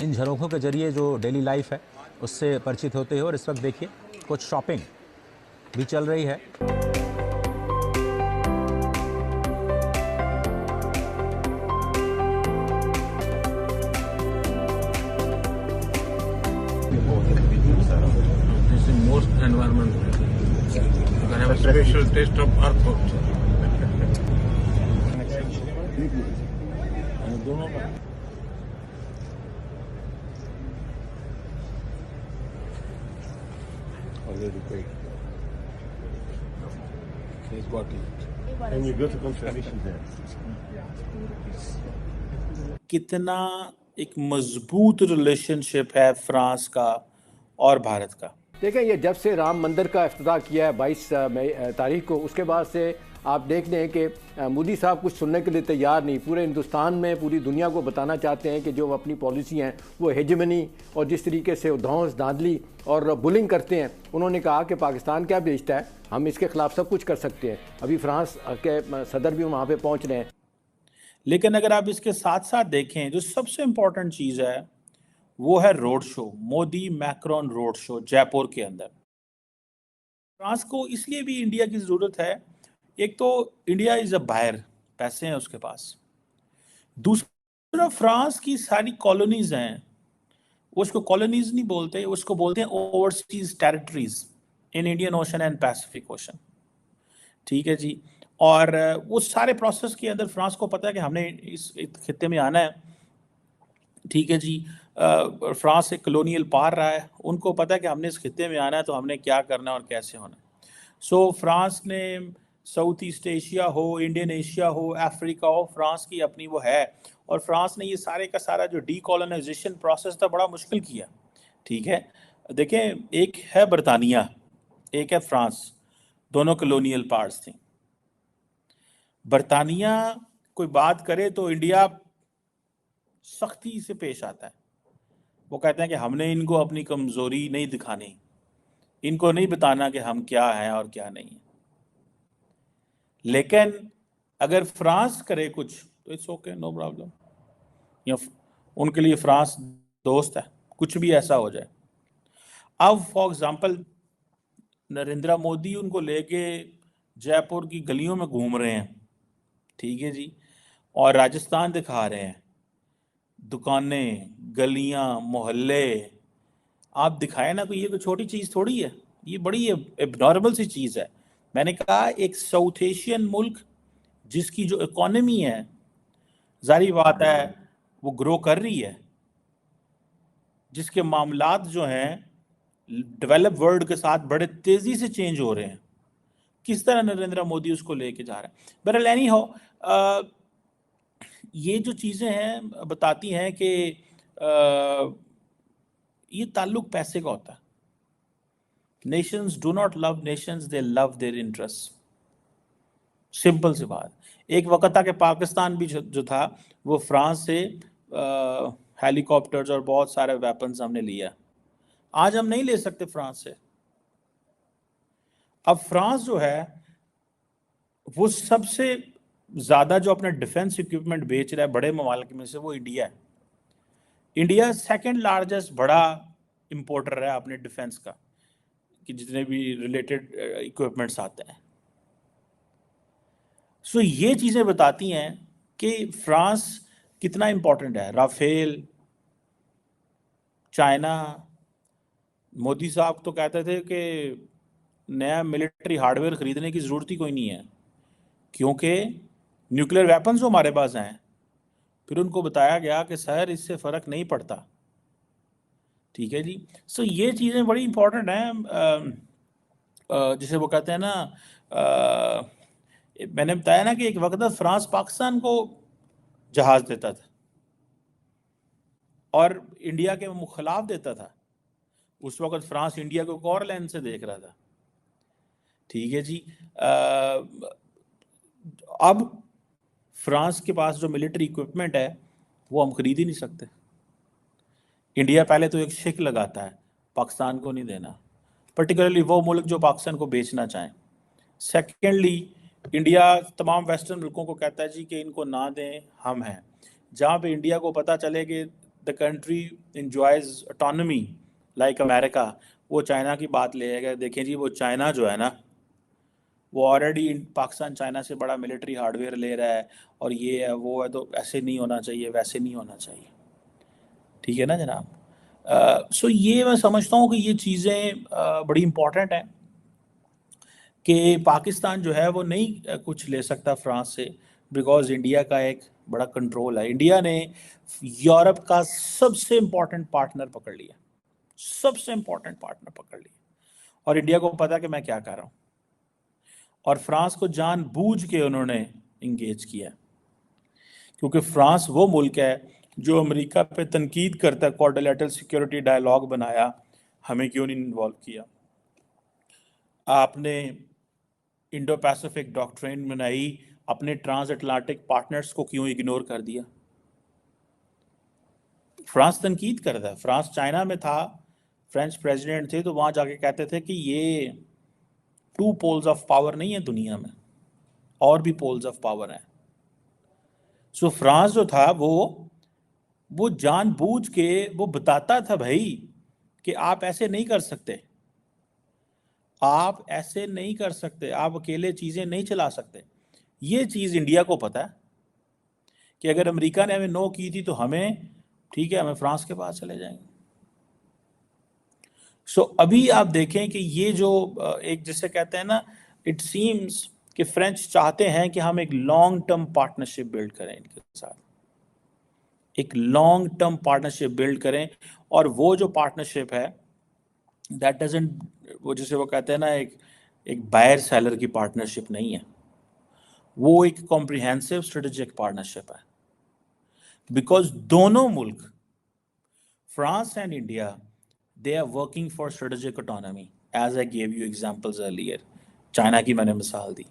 इन झरोखों के जरिए जो डेली लाइफ है उससे परिचित होते हो। और इस वक्त देखिए कुछ शॉपिंग भी चल रही है। This is most environment. You can have a special taste of earth also. दोनों का already paid. He's got it. And you go to confirmation there. कितना एक मजबूत रिलेशनशिप है फ्रांस का और भारत का। देखें, ये जब से राम मंदिर का इफ्तिताह किया है 22 तारीख को, उसके बाद से आप देख लें कि मोदी साहब कुछ सुनने के लिए तैयार नहीं। पूरे हिंदुस्तान में पूरी दुनिया को बताना चाहते हैं कि जो अपनी पॉलिसी हैं वो हेजेमनी और जिस तरीके से धौंस धांधली और बुलिंग करते हैं। उन्होंने कहा कि पाकिस्तान क्या बेचता है, हम इसके खिलाफ सब कुछ कर सकते हैं। अभी फ्रांस के सदर भी वहाँ पर पहुँच रहे हैं। लेकिन अगर आप इसके साथ साथ देखें, जो सबसे इम्पोर्टेंट चीज़ है वो है road show, Modi Macron road show Jaipur के अंदर। फ्रांस को इसलिए भी इंडिया की ज़रूरत है, एक तो इंडिया इज़ अ बायर, पैसे हैं उसके पास। दूसरा, फ्रांस की सारी कॉलोनीज हैं, वो उसको कॉलोनीज नहीं बोलते, उसको बोलते हैं overseas territories in Indian ocean and Pacific ocean. ठीक है जी। और वो सारे प्रोसेस के अंदर फ्रांस को पता है कि हमने इस खित्ते में आना है। ठीक है जी। फ्रांस एक कॉलोनियल पार रहा है, उनको पता है कि हमने इस खित्ते में आना है तो हमने क्या करना है और कैसे होना है। सो फ्रांस ने साउथ ईस्ट एशिया हो, इंडियन एशिया हो, अफ्रीका हो, फ्रांस की अपनी वो है। और फ्रांस ने ये सारे का सारा जो डीकोलोनाइजेशन प्रोसेस था बड़ा मुश्किल किया। ठीक है, देखें, एक है बरतानिया, एक है फ्रांस, दोनों कॉलोनियल पार्ट्स थी। बरतानिया कोई बात करे तो इंडिया सख्ती से पेश आता है। वो कहते हैं कि हमने इनको अपनी कमजोरी नहीं दिखानी, इनको नहीं बताना कि हम क्या हैं और क्या नहीं है। लेकिन अगर फ्रांस करे कुछ तो इट्स ओके, नो प्रॉब्लम। या उनके लिए फ्रांस दोस्त है, कुछ भी ऐसा हो जाए। अब फॉर एग्जांपल नरेंद्र मोदी उनको लेके जयपुर की गलियों में घूम रहे हैं, ठीक है जी, और राजस्थान दिखा रहे हैं, दुकानें, गलियां, मोहल्ले आप दिखाए ना, तो ये कोई छोटी चीज़ थोड़ी है, ये बड़ी एबनॉर्मल सी चीज़ है। मैंने कहा एक साउथ एशियन मुल्क जिसकी जो इकोनॉमी है, जारी बात है वो ग्रो कर रही है, जिसके मामलात जो हैं डेवलप वर्ल्ड के साथ बड़े तेज़ी से चेंज हो रहे हैं, किस तरह नरेंद्र मोदी उसको लेके जा रहा है। बहरहाल एनी हो, ये जो चीज़ें हैं बताती हैं कि ये ताल्लुक पैसे का होता है। Nations do not love nations, they love their interest. Simple सी बात। एक वक्त था कि पाकिस्तान भी जो था वो फ्रांस से हेलीकॉप्टर्स और बहुत सारे वेपन्स हमने लिया। आज हम नहीं ले सकते फ्रांस से। अब फ्रांस जो है वो सबसे ज़्यादा जो अपना डिफेंस इक्विपमेंट बेच रहा है बड़े ममालिक में से, वो इंडिया है। इंडिया सेकंड लार्जेस्ट बड़ा इंपोर्टर है अपने डिफेंस का, कि जितने भी रिलेटेड इक्विपमेंट्स आते हैं। सो ये चीज़ें बताती हैं कि फ्रांस कितना इंपॉर्टेंट है। राफेल, चाइना, मोदी साहब तो कहते थे कि नया मिलिट्री हार्डवेयर खरीदने की ज़रूरत ही कोई नहीं है, क्योंकि न्यूक्लियर वेपन्स जो हमारे पास हैं। फिर उनको बताया गया कि सर इससे फ़र्क नहीं पड़ता। ठीक है जी। सो ये चीज़ें बड़ी इंपॉर्टेंट हैं। जिसे वो कहते हैं ना, मैंने बताया ना कि एक वक्त फ्रांस पाकिस्तान को जहाज़ देता था और इंडिया के मुखिलाफ देता था। उस वक्त फ्रांस इंडिया को एक और लेंस से देख रहा था। ठीक है जी। अब फ्रांस के पास जो मिलिट्री इक्विपमेंट है वो हम खरीद ही नहीं सकते। इंडिया पहले तो एक शिक लगाता है पाकिस्तान को नहीं देना, पर्टिकुलरली वो मुल्क जो पाकिस्तान को बेचना चाहें। सेकेंडली, इंडिया तमाम वेस्टर्न मुल्कों को कहता है जी कि इनको ना दें, हम हैं। जहाँ पे इंडिया को पता चले कि the country enjoys autonomy like America, वो चाइना की बात ले आएगा। देखें जी, वो चाइना जो है ना, वो ऑलरेडी पाकिस्तान चाइना से बड़ा मिलिट्री हार्डवेयर ले रहा है और ये है वो है, तो ऐसे नहीं होना चाहिए, वैसे नहीं होना चाहिए। ठीक है ना जनाब। सो ये मैं समझता हूँ कि ये चीज़ें बड़ी इम्पोर्टेंट हैं कि पाकिस्तान जो है वो नहीं कुछ ले सकता फ्रांस से, बिकॉज इंडिया का एक बड़ा कंट्रोल है। इंडिया ने यूरोप का सबसे इम्पोर्टेंट पार्टनर पकड़ लिया, सबसे इम्पोर्टेंट पार्टनर पकड़ लिया, और इंडिया को पता कि मैं क्या कर रहा हूँ, और फ्रांस को जानबूझ के उन्होंने इंगेज किया, क्योंकि फ्रांस वो मुल्क है जो अमेरिका पे तनकीद करता है, क्वाड्रिलेटरल सिक्योरिटी डायलॉग बनाया, हमें क्यों नहीं इन्वॉल्व किया? आपने इंडो पैसिफिक डॉक्ट्रिन बनाई, अपने ट्रांस अटलांटिक पार्टनर्स को क्यों इग्नोर कर दिया? फ्रांस तनकीद करता है। फ्रांस चाइना में था, फ्रेंच प्रेसिडेंट थे, तो वहां जाके कहते थे कि ये 2 पोल्स ऑफ पावर नहीं है दुनिया में, और भी पोल्स ऑफ पावर हैं। सो फ्रांस जो था वो जानबूझ के वो बताता था भाई कि आप ऐसे नहीं कर सकते, आप ऐसे नहीं कर सकते, आप अकेले चीजें नहीं चला सकते। ये चीज इंडिया को पता है कि अगर अमेरिका ने हमें नो की थी तो हमें, ठीक है, हमें फ्रांस के पास चले जाएंगे। सो अभी आप देखें कि ये जो एक जिसे कहते हैं ना, इट सीम्स कि फ्रेंच चाहते हैं कि हम एक लॉन्ग टर्म पार्टनरशिप बिल्ड करें इनके साथ, एक लॉन्ग टर्म पार्टनरशिप बिल्ड करें। और वो जो पार्टनरशिप है दैट डजंट, वो जिसे वो कहते हैं ना, एक बायर सेलर की पार्टनरशिप नहीं है, वो एक कॉम्प्रिहेंसिव स्ट्रेटेजिक पार्टनरशिप है। बिकॉज दोनों मुल्क, France and India, they are working for strategic autonomy, as I gave you examples earlier। China की मैंने मिसाल दी।